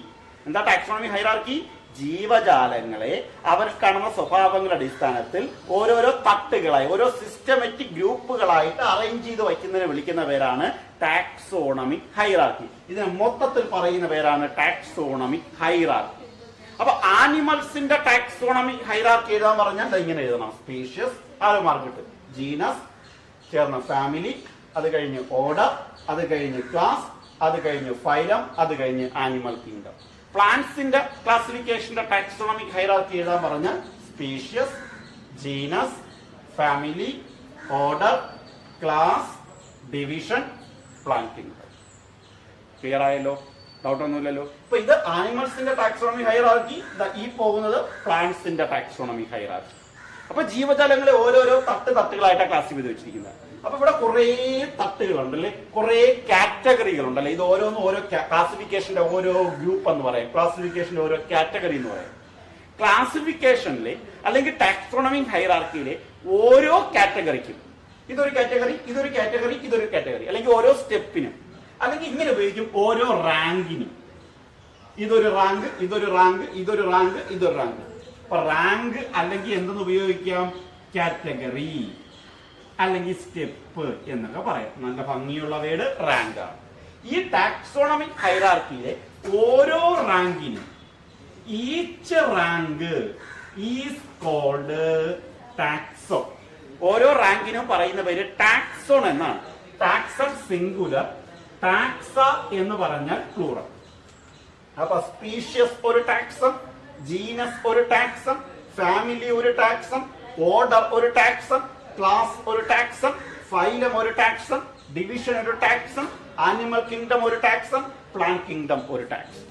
എന്താ ടാക്സോണമിക് ഹൈറാർക്കി? ജീവജാലങ്ങളെ അവർ കാണുന്ന സ്വഭാവങ്ങളുടെ അടിസ്ഥാനത്തിൽ ഓരോരോ തട്ടുകളായി, ഓരോ സിസ്റ്റമാറ്റിക് ഗ്രൂപ്പുകളായിട്ട് അറേഞ്ച് ചെയ്ത് വയ്ക്കുന്നതിനെ വിളിക്കുന്ന പേരാണ് ടാക്സോണമിക് ഹൈറാർക്കി. ഇതിനെ മൊത്തത്തിൽ പറയുന്ന പേരാണ് ടാക്സോണമിക് ഹൈറാർക്കി. അപ്പൊ ആനിമൽസിന്റെ ടാക്സോണമിക് ഹൈറാർക്കി എഴുതാൻ പറഞ്ഞാൽ ഇങ്ങനെ എഴുതണം: സ്പീഷ്യസ്, ആരോ മാർക്കിട്ട്, ജീനസ് ചേർന്ന ഫാമിലി, അത് കഴിഞ്ഞ് ഓർഡർ, അത് കഴിഞ്ഞ് ക്ലാസ്, അത് കഴിഞ്ഞ് ഫൈലം, അത് കഴിഞ്ഞ് ആനിമൽ കിങ്ഡം. പ്ലാന്റ്സിന്റെ ക്ലാസിഫിക്കേഷന്റെ ടാക്സോണമിക് ഹൈറാർക്കി എഴുതാൻ പറഞ്ഞ species, genus, family, order, class, division, plant kingdom. Clear ആയല്ലോ? ഡൗട്ട് ഒന്നുമില്ലല്ലോ. ഇപ്പൊ ഇത് ആനിമൽസിന്റെ ടാക്സോണമിക് ഹൈറാർക്കി, ഈ പോകുന്നത് പ്ലാന്റ്സിന്റെ ടാക്സോണമിക് ഹൈറാർക്കി. അപ്പൊ ജീവജാലങ്ങളെ ഓരോരോ തട്ടുകളായിട്ടാണ് ക്ലാസിഫൈ ചെയ്ത് വെച്ചിരിക്കുന്നത്. അപ്പൊ ഇവിടെ കുറെ തട്ടുകളുണ്ടല്ലേ, കുറെ കാറ്റഗറികളുണ്ടല്ലേ. ഇത് ഓരോന്നും ഓരോ ക്ലാസിഫിക്കേഷന്റെ ഓരോ ഗ്രൂപ്പ് എന്ന് പറയാം, ക്ലാസിഫിക്കേഷന്റെ ഓരോ കാറ്റഗറി എന്ന് പറയാം. ക്ലാസിഫിക്കേഷനിലെ അല്ലെങ്കിൽ ടാക്സോണമിക് ഹൈറാർക്കിയിലെ ഓരോ കാറ്റഗറിക്കും ഇതൊരു കാറ്റഗറി, ഇതൊരു കാറ്റഗറി, ഇതൊരു കാറ്റഗറി, അല്ലെങ്കിൽ ഓരോ സ്റ്റെപ്പിനും, അല്ലെങ്കിൽ ഇങ്ങനെ ഉപയോഗിക്കും ഓരോ റാങ്കിനും. ഇതൊരു റാങ്ക്, ഇതൊരു റാങ്ക്, ഇതൊരു റാങ്ക്, ഇതൊരു റാങ്ക്. അപ്പൊ റാങ്ക് അല്ലെങ്കിൽ എന്തെന്ന് ഉപയോഗിക്കാം? കാറ്റഗറി അല്ലെങ്കിൽ സ്റ്റെപ്പ് എന്നൊക്കെ പറയാം. നല്ല ഭംഗിയുള്ള വേർഡ് റാങ്ക് ആണ്. ഈ ടാക്സോണമിക് ഹൈറാർക്കിയിലെ ഓരോ റാങ്കിനും each rank is called taxon. ഓരോ റാങ്കിനും പറയുന്ന പേര് ടാക്സോൺ എന്നാണ്. ടാക്സൺ സിംഗുലർ, ടാക്സ എന്ന് പറഞ്ഞാൽ പ്ലൂറൽ. അപ്പൊ സ്പീഷ്യസ് ഒരു ടാക്സം, ജീനസ് ഒരു ടാക്സം, ഫാമിലി ഒരു ടാക്സം, ഓർഡർ ഒരു ടാക്സം, ക്ലാസ് ഒരു ടാക്സം, ഫൈലം ഒരു ടാക്സം, ഡിവിഷൻ ഒരു ടാക്സം, ആനിമൽ കിങ്ഡം ഒരു ടാക്സം, പ്ലാന്റ് കിങ്ഡം ഒരു ടാക്സം.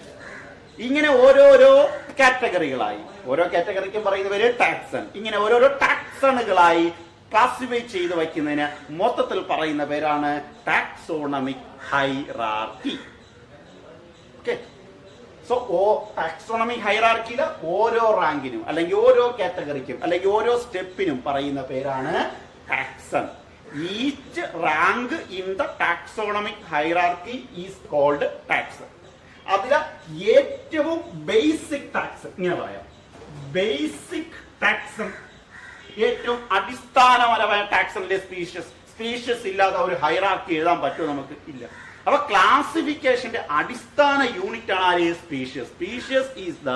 ഇങ്ങനെ ഓരോരോ കാറ്റഗറികളായി, ഓരോ കാറ്റഗറിക്കും പറയുന്ന പേര് ടാക്സൺ. ഇങ്ങനെ ഓരോരോ ടാക്സണുകളായി ക്ലാസിഫൈ ചെയ്ത് വയ്ക്കുന്നതിന് മൊത്തത്തിൽ പറയുന്ന പേരാണ് taxonomic hierarchy. Okay, so taxonomic ഹൈറാർക്കിയിലെ ഓരോ റാങ്കിനും അല്ലെങ്കിൽ ഓരോ കാറ്റഗറിക്കും അല്ലെങ്കിൽ ഓരോ സ്റ്റെപ്പിനും പറയുന്ന പേരാണ് taxon. Each rank in the taxonomic hierarchy is called taxon. അതിലെ ഏറ്റവും ബേസിക് ടാക്സൺ ഇങ്ങനെ പറയാം, ബേസിക് ടാക്സൺ, ഏറ്റവും അടിസ്ഥാനപരമായ ടാക്സണിലെ സ്പീഷ്യസ് ഇല്ലാതെ ഒരു ഹൈറാർക്കി എഴുതാൻ പറ്റുമോ? നമുക്ക് ഇല്ല. അപ്പൊ ക്ലാസിഫിക്കേഷന്റെ അടിസ്ഥാന യൂണിറ്റ് ആണ് ആര്? Species. Species is the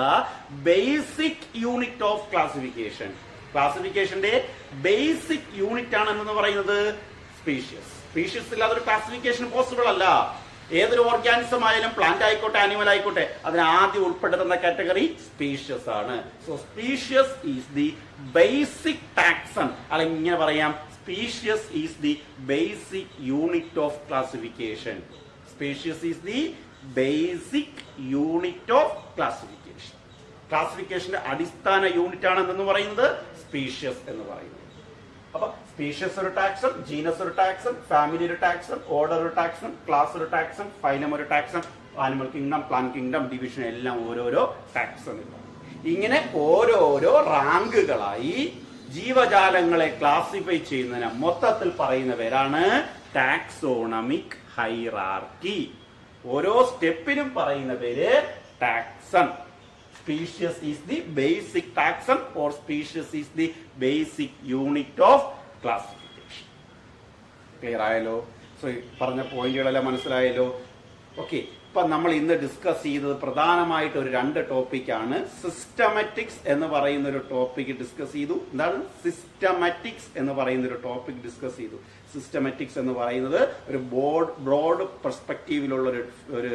basic unit of classification. ക്ലാസിഫിക്കേഷന്റെ ബേസിക് യൂണിറ്റ് ആണ് എന്ന് പറയുന്നത് സ്പീഷ്യസ്. സ്പീഷ്യസ് ഇല്ലാതെ ഒരു ക്ലാസിഫിക്കേഷൻ പോസിബിൾ അല്ല. ഏതൊരു ഓർഗാനിസം ആയാലും, പ്ലാന്റ് ആയിക്കോട്ടെ ആനിമൽ ആയിക്കോട്ടെ, അതിന് ആദ്യം ഉൾപ്പെടുത്തുന്ന കാറ്റഗറി സ്പീഷ്യസ് ആണ്. So species is the basic taxon, അല്ലെങ്കിൽ ഇങ്ങനെ പറയാം, species is the basic unit of classification. Species is the basic unit of classification. ക്ലാസിഫിക്കേഷന്റെ അടിസ്ഥാന യൂണിറ്റ് ആണ് എന്ന് പറയുന്നത് സ്പീഷ്യസ് എന്ന് പറയുന്നത്. അപ്പൊ സ്പീഷ്യസ് ഒരു ടാക്സൺ, ജീനസ് ഒരു ടാക്സൺ, ഫാമിലി ഒരു ടാക്സൺ, ഓർഡർ ഒരു ടാക്സൺ, ക്ലാസ് ഒരു ടാക്സൺ, ഫൈലം ഒരു taxon, animal kingdom, plant kingdom, division എല്ലാം ഓരോരോ ടാക്സണുകൾ. ഇങ്ങനെ ഓരോരോ റാങ്കുകളായി ജീവജാലങ്ങളെ ക്ലാസിഫൈ ചെയ്യുന്നതിന് മൊത്തത്തിൽ പറയുന്ന പേരാണ് ടാക്സോണമിക് ഹൈറാർക്കി. ഓരോ സ്റ്റെപ്പിനും പറയുന്ന പേര് taxon. Species is the basic taxon or species is the basic unit of classification. Clear ആയല്ലോ? സോ പറഞ്ഞ പോയിന്റുകളെല്ലാം മനസ്സിലായല്ലോ? ഓക്കെ, ഇപ്പൊ നമ്മൾ ഇന്ന് ഡിസ്കസ് ചെയ്തത് പ്രധാനമായിട്ട് ഒരു 2 ടോപ്പിക്കാണ്. സിസ്റ്റമാറ്റിക്സ് എന്ന് പറയുന്ന ഒരു ടോപ്പിക് ഡിസ്കസ് ചെയ്തു. എന്താണ് സിസ്റ്റമാറ്റിക്സ് എന്ന് പറയുന്ന ഒരു ടോപ്പിക് ഡിസ്കസ് ചെയ്തു. സിസ്റ്റമാറ്റിക്സ് എന്ന് പറയുന്നത് ഒരു ബ്രോഡ് പെർസ്പെക്റ്റീവിലുള്ള ഒരു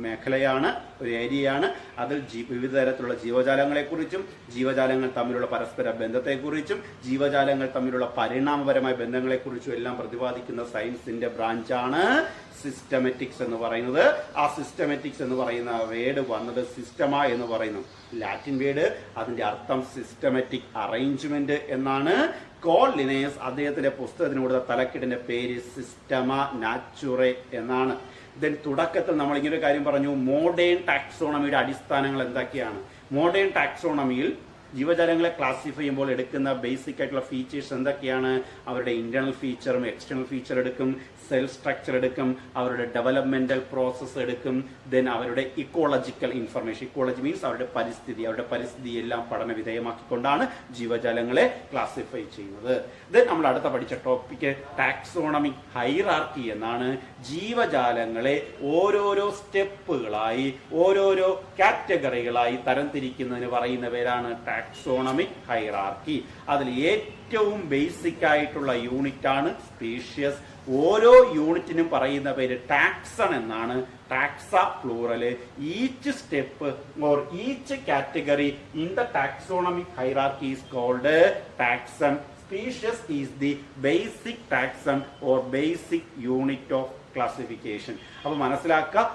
മേഖലയാണ്, ഒരു ഏരിയയാണ്. അതിൽ വിവിധ തരത്തിലുള്ള ജീവജാലങ്ങളെക്കുറിച്ചും ജീവജാലങ്ങൾ തമ്മിലുള്ള പരസ്പര ബന്ധത്തെക്കുറിച്ചും ജീവജാലങ്ങൾ തമ്മിലുള്ള പരിണാമപരമായ ബന്ധങ്ങളെക്കുറിച്ചും എല്ലാം പ്രതിപാദിക്കുന്ന സയൻസിന്റെ ബ്രാഞ്ചാണ് സിസ്റ്റമാറ്റിക്സ് എന്ന് പറയുന്നത്. ആ സിസ്റ്റമാറ്റിക്സ് എന്ന് പറയുന്ന വേർഡ് വന്നത് സിസ്റ്റമ എന്ന് പറയുന്നു ലാറ്റിൻ വേർഡ്. അതിന്റെ അർത്ഥം സിസ്റ്റമാറ്റിക് അറേഞ്ച്മെന്റ് എന്നാണ്. കോൾ ലിനേയസ് അദ്ദേഹത്തിന്റെ പുസ്തകത്തിന് കൊടുത്ത തലക്കെട്ടിന്റെ പേര് സിസ്റ്റമ നാച്ചുറെ എന്നാണ്. ദെൻ തുടക്കത്തിൽ നമ്മൾ ഇങ്ങനെ ഒരു കാര്യം പറഞ്ഞു, മോഡേൺ ടാക്സോണമിയുടെ അടിസ്ഥാനങ്ങൾ എന്തൊക്കെയാണ്. മോഡേൺ ടാക്സോണമിയിൽ ജീവജാലങ്ങളെ ക്ലാസിഫൈ ചെയ്യുമ്പോൾ എടുക്കുന്ന ബേസിക് ആയിട്ടുള്ള ഫീച്ചേഴ്സ് എന്തൊക്കെയാണ്? അവരുടെ ഇന്റേണൽ ഫീച്ചറും എക്സ്റ്റേണൽ ഫീച്ചർ എടുക്കും, സെൽ സ്ട്രക്ചർ എടുക്കും, അവരുടെ ഡെവലപ്മെന്റൽ പ്രോസസ്സ് എടുക്കും, ദെൻ അവരുടെ ഇക്കോളജിക്കൽ ഇൻഫർമേഷൻ. ഇക്കോളജി മീൻസ് അവരുടെ പരിസ്ഥിതി എല്ലാം പഠന വിധേയമാക്കിക്കൊണ്ടാണ് ജീവജാലങ്ങളെ ക്ലാസിഫൈ ചെയ്യുന്നത്. ദെൻ നമ്മൾ അടുത്ത പഠിച്ച ടോപ്പിക്ക് ടാക്സോണമിക് ഹൈറാർക്കി എന്നാണ്. ജീവജാലങ്ങളെ ഓരോരോ സ്റ്റെപ്പുകളായി ഓരോരോ കാറ്റഗറികളായി തരംതിരിക്കുന്നതിന് പറയുന്ന പേരാണ് ടാക്സോണമിക് ഹൈറാർക്കി. അതിൽ ഏറ്റവും ബേസിക് ആയിട്ടുള്ള യൂണിറ്റ് ആണ് സ്പീഷ്യസ്. ഓരോ യൂണിറ്റിനും പറയുന്ന പേര് ടാക്സൺ എന്നാണ്. Taxa plural. Each step or each category in the taxonomic hierarchy is called taxon. Species is the basic taxon or basic unit of classification. അപ്പൊ മനസ്സിലാക്കുക,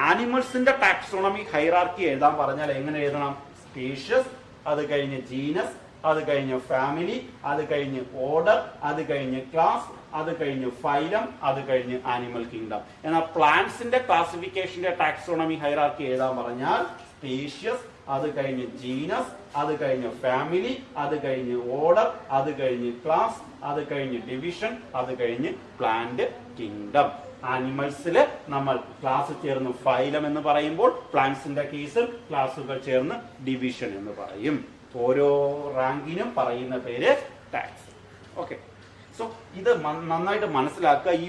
ആനിമൽസിന്റെ ടാക്സോണമിക് ഹൈറാർക്കി എഴുതാൻ പറഞ്ഞാൽ എങ്ങനെ എഴുതണം? സ്പീഷ്യസ്, അത് കഴിഞ്ഞ് ജീനസ്, അത് കഴിഞ്ഞ് ഫാമിലി, അത് കഴിഞ്ഞ് ഓർഡർ, അത് കഴിഞ്ഞ് ക്ലാസ്, അത് കഴിഞ്ഞ് ഫൈലം, അത് കഴിഞ്ഞ് ആനിമൽ കിങ്ഡം. എന്നാൽ പ്ലാന്റ്സിന്റെ ക്ലാസിഫിക്കേഷന്റെ ടാക്സോണമി ഹൈറാർക്കി എഴുതാൻ പറഞ്ഞാൽ സ്പീഷ്യസ്, അത് കഴിഞ്ഞ് ജീനസ്, അത് കഴിഞ്ഞ് ഫാമിലി, അത് കഴിഞ്ഞ് ഓർഡർ, അത് കഴിഞ്ഞ് ക്ലാസ്, അത് കഴിഞ്ഞ് ഡിവിഷൻ, അത് കഴിഞ്ഞ് പ്ലാന്റ് കിങ്ഡം. ആനിമൽസില് നമ്മൾ ക്ലാസ് ചേർന്ന് ഫൈലം എന്ന് പറയുമ്പോൾ, പ്ലാന്റ്സിന്റെ കേസിൽ ക്ലാസുകൾ ചേർന്ന് ഡിവിഷൻ എന്ന് പറയും. ഓരോ റാങ്കിനും പറയുന്ന പേര് ടാക്സ്. ഓക്കെ, സോ ഇത് നന്നായിട്ട് മനസ്സിലാക്കുക. ഈ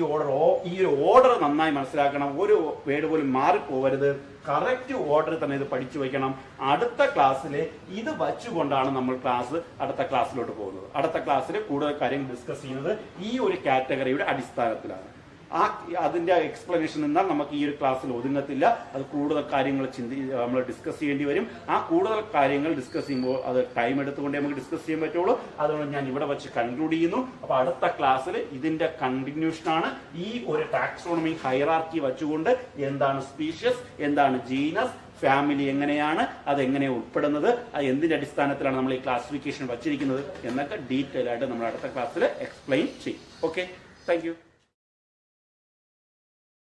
ഒരു ഓർഡർ നന്നായി മനസ്സിലാക്കണം. ഒരു വേർഡ് പോലും മാറിപ്പോവരുത്. കറക്റ്റ് ഓർഡർ തന്നെ ഇത് പഠിച്ചു വയ്ക്കണം. അടുത്ത ക്ലാസ്സിൽ ഇത് വച്ചുകൊണ്ടാണ് നമ്മൾ അടുത്ത ക്ലാസ്സിലോട്ട് പോകുന്നത്. അടുത്ത ക്ലാസ്സിൽ കൂടുതൽ കാര്യങ്ങൾ ഡിസ്കസ് ചെയ്യുന്നത് ഈ ഒരു കാറ്റഗറിയുടെ അടിസ്ഥാനത്തിലാണ്. അതിന്റെ എക്സ്പ്ലനേഷൻ എന്നാൽ നമുക്ക് ഈ ഒരു ക്ലാസ്സിൽ ഒതുങ്ങത്തില്ല. അത് കൂടുതൽ കാര്യങ്ങൾ നമ്മൾ ഡിസ്കസ് ചെയ്യേണ്ടി വരും. ആ കൂടുതൽ കാര്യങ്ങൾ ഡിസ്കസ് ചെയ്യുമ്പോൾ അത് ടൈം എടുത്തുകൊണ്ടേ നമുക്ക് ഡിസ്കസ് ചെയ്യാൻ പറ്റുള്ളൂ. അതുകൊണ്ട് ഞാൻ ഇവിടെ വെച്ച് കൺക്ലൂഡ് ചെയ്യുന്നു. അപ്പൊ അടുത്ത ക്ലാസ്സിൽ ഇതിന്റെ കണ്ടിന്യൂഷനാണ്. ഈ ഒരു ടാക്സോണമി ഹൈറാർക്കി വെച്ചുകൊണ്ട് എന്താണ് സ്പീഷ്യസ്, എന്താണ് ജീനസ്, ഫാമിലി എങ്ങനെയാണ്, അതെങ്ങനെ ഉൾപ്പെടുന്നത്, അത് എന്തിന്റെ അടിസ്ഥാനത്തിലാണ് നമ്മൾ ഈ ക്ലാസിഫിക്കേഷൻ വച്ചിരിക്കുന്നത് എന്നൊക്കെ ഡീറ്റെയിൽ ആയിട്ട് നമ്മൾ അടുത്ത ക്ലാസ്സിൽ എക്സ്പ്ലെയിൻ ചെയ്യും. Okay, thank you.